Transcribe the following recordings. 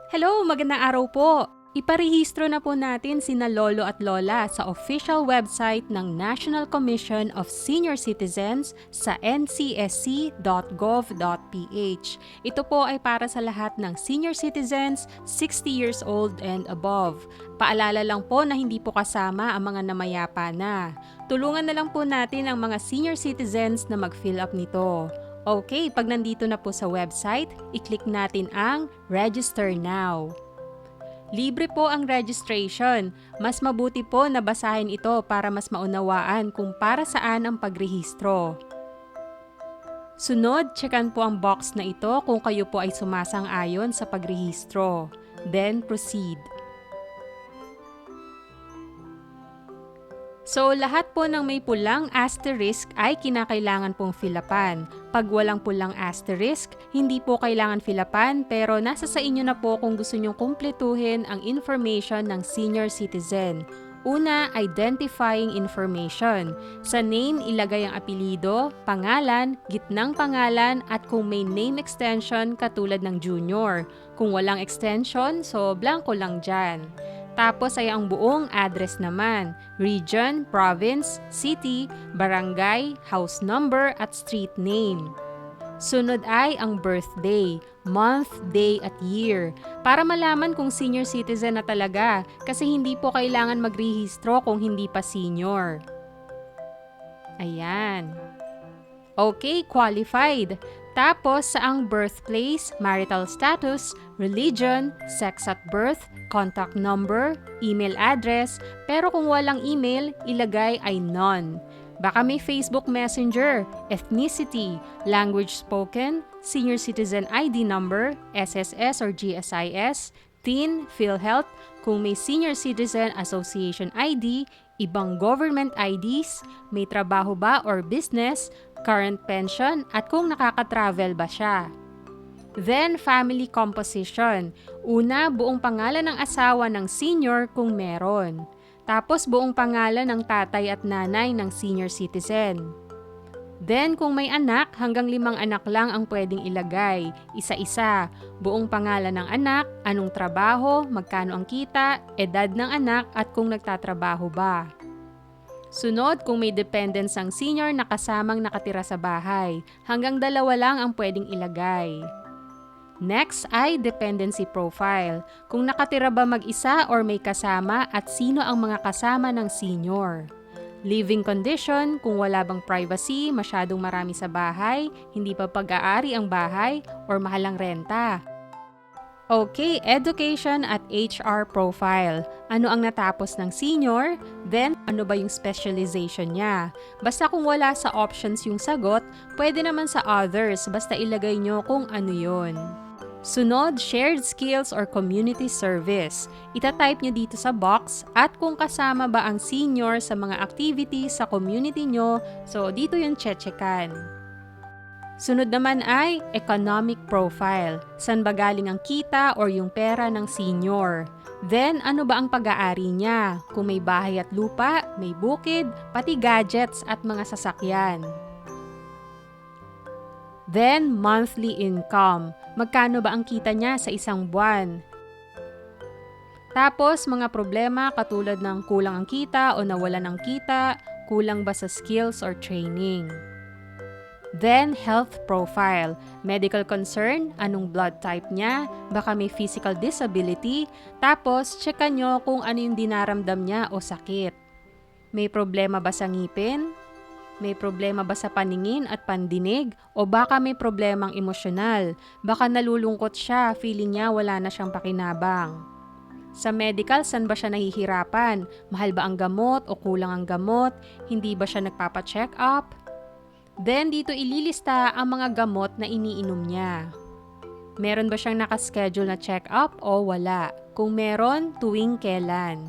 Hello, magandang araw po! Iparehistro na po natin sina lolo at lola sa official website ng National Commission of Senior Citizens sa ncsc.gov.ph. Ito po ay para sa lahat ng senior citizens 60 years old and above. Paalala lang po na hindi po kasama ang mga namayapa na. Tulungan na lang po natin ang mga senior citizens na mag-fill up nito. Okay, pag nandito na po sa website, i-click natin ang Register Now. Libre po ang registration. Mas mabuti po na basahin ito para mas maunawaan kung para saan ang pagrehistro. Sunod, tsekan po ang box na ito kung kayo po ay sumasang-ayon sa pagrehistro. Then, proceed. So, lahat po ng may pulang asterisk ay kinakailangan pong fill-upan. Pag walang pulang asterisk, hindi po kailangan fill-upan pero nasa sa inyo na po kung gusto nyong kumpletuhin ang information ng senior citizen. Una, identifying information. Sa name, ilagay ang apelido, pangalan, gitnang pangalan at kung may name extension katulad ng junior. Kung walang extension, so blanco lang dyan. Tapos ay ang buong address naman, region, province, city, barangay, house number at street name. Sunod ay ang birthday, month, day at year para malaman kung senior citizen na talaga kasi hindi po kailangan magrehistro kung hindi pa senior. Ayan. Okay, qualified. Tapos sa ang birthplace, marital status, religion, sex at birth, contact number, email address, pero kung walang email, ilagay ay none. Baka may Facebook Messenger, ethnicity, language spoken, senior citizen ID number, SSS or GSIS, TIN, PhilHealth, kung may senior citizen association ID, ibang government IDs, may trabaho ba or business, current pension, at kung nakaka-travel ba siya. Then, family composition. Una, buong pangalan ng asawa ng senior kung meron. Tapos, buong pangalan ng tatay at nanay ng senior citizen. Then, kung may anak, hanggang 5 anak lang ang pwedeng ilagay. Isa-isa. Buong pangalan ng anak, anong trabaho, magkano ang kita, edad ng anak at kung nagtatrabaho ba. Sunod, kung may dependents ang senior na kasamang nakatira sa bahay, hanggang 2 lang ang pwedeng ilagay. Next ay dependency profile, kung nakatira ba mag-isa or may kasama at sino ang mga kasama ng senior. Living condition, kung wala bang privacy, masyadong marami sa bahay, hindi pa pag-aari ang bahay, or mahalang renta. Okay, education at HR profile. Ano ang natapos ng senior? Then, ano ba yung specialization niya? Basta kung wala sa options yung sagot, pwede naman sa others, basta ilagay nyo kung ano yun. Sunod, shared skills or community service. Ita-type nyo dito sa box at kung kasama ba ang senior sa mga activities sa community nyo, so dito yung chechekan. Sunod naman ay economic profile. San ba galing ang kita or yung pera ng senior? Then, ano ba ang pag-aari niya? Kung may bahay at lupa, may bukid, pati gadgets at mga sasakyan. Then, monthly income. Magkano ba ang kita niya sa isang buwan? Tapos, mga problema katulad ng kulang ang kita o nawalan ng kita, kulang ba sa skills or training. Then, health profile. Medical concern, anong blood type niya, baka may physical disability, tapos checkan nyo kung ano yung dinaramdam niya o sakit. May problema ba sa ngipin? May problema ba sa paningin at pandinig? O baka may problemang emosyonal? Baka nalulungkot siya, feeling niya wala na siyang pakinabang. Sa medical, saan ba siya nahihirapan? Mahal ba ang gamot o kulang ang gamot? Hindi ba siya nagpapa-check up? Then, dito ililista ang mga gamot na iniinom niya. Meron ba siyang nakaschedule na check-up o wala? Kung meron, tuwing kailan?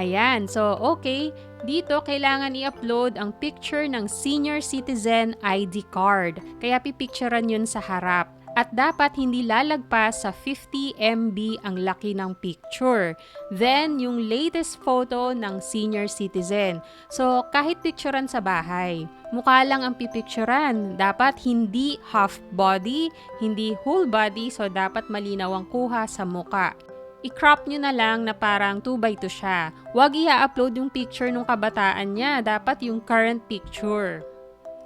Ayan, so okay. Dito, kailangan i-upload ang picture ng senior citizen ID card. Kaya pipicturean yun sa harap. At dapat hindi lalagpas sa 50 MB ang laki ng picture. Then, yung latest photo ng senior citizen. So, kahit picturean sa bahay, mukha lang ang pipicturean. Dapat hindi half body, hindi whole body, so dapat malinaw ang kuha sa muka. I-crop nyo na lang na parang 2x2 siya. Huwag i-upload yung picture ng kabataan niya, dapat yung current picture.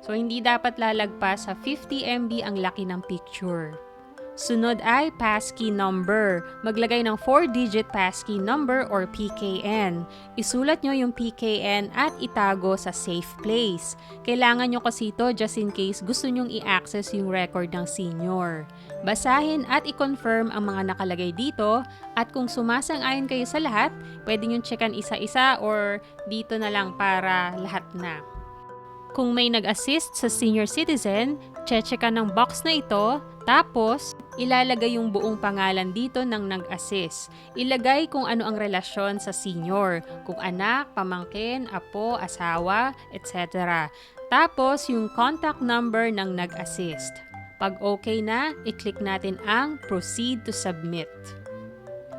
So, hindi dapat lalagpas sa 50 MB ang laki ng picture. Sunod ay passkey number. Maglagay ng 4-digit passkey number or PKN. Isulat nyo yung PKN at itago sa safe place. Kailangan nyo kasi ito just in case gusto nyong i-access yung record ng senior. Basahin at i-confirm ang mga nakalagay dito at kung sumasang-ayon kayo sa lahat, pwede nyo checkan isa-isa or dito na lang para lahat na. Kung may nag-assist sa senior citizen, checkan ng box na ito, tapos ilalagay yung buong pangalan dito ng nag-assist. Ilagay kung ano ang relasyon sa senior, kung anak, pamangkin, apo, asawa, etc. Tapos yung contact number ng nag-assist. Pag okay na, i-click natin ang Proceed to Submit.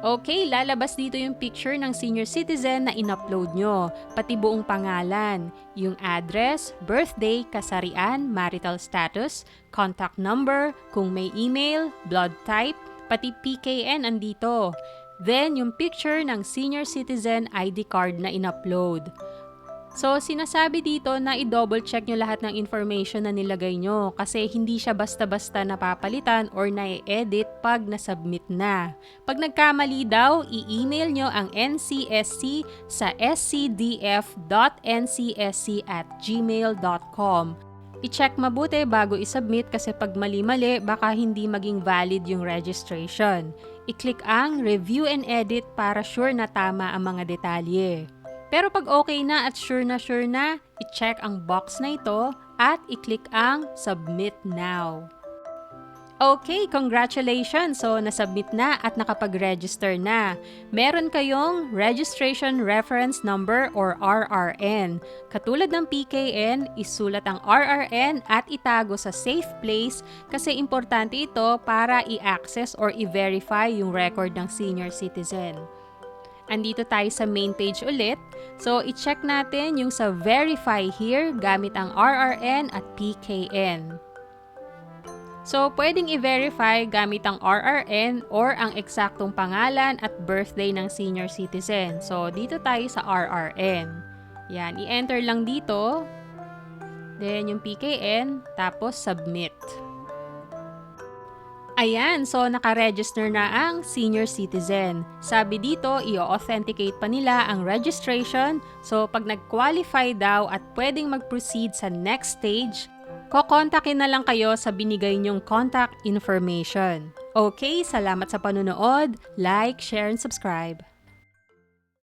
Okay, lalabas dito yung picture ng senior citizen na in-upload nyo, pati buong pangalan, yung address, birthday, kasarian, marital status, contact number, kung may email, blood type, pati PKN andito. Then, yung picture ng senior citizen ID card na in-upload. So, sinasabi dito na i-double check nyo lahat ng information na nilagay nyo kasi hindi siya basta-basta napapalitan or na-edit pag nasubmit na. Pag nagkamali daw, i-email nyo ang NCSC sa scdf.ncsc@gmail.com. I-check mabuti bago isubmit kasi pag mali-mali, baka hindi maging valid yung registration. I-click ang Review and Edit para sure na tama ang mga detalye. Pero pag okay na at sure na, i-check ang box na ito at i-click ang Submit Now. Okay, congratulations! So, nasubmit na at nakapag-register na. Meron kayong Registration Reference Number or RRN. Katulad ng PKN, isulat ang RRN at itago sa safe place kasi importante ito para i-access or i-verify yung record ng senior citizen. Andito tayo sa main page ulit. So, i-check natin yung sa Verify here gamit ang RRN at PKN. So, pwedeng i-verify gamit ang RRN or ang eksaktong pangalan at birthday ng senior citizen. So, dito tayo sa RRN. Yan, i-enter lang dito. Then, yung PKN, tapos Submit. Ayan, so naka-register na ang senior citizen. Sabi dito, i-authenticate pa nila ang registration. So pag nag-qualify daw at pwedeng mag-proceed sa next stage, kokontakin na lang kayo sa binigay nyong contact information. Okay, salamat sa panonood. Like, share, and subscribe.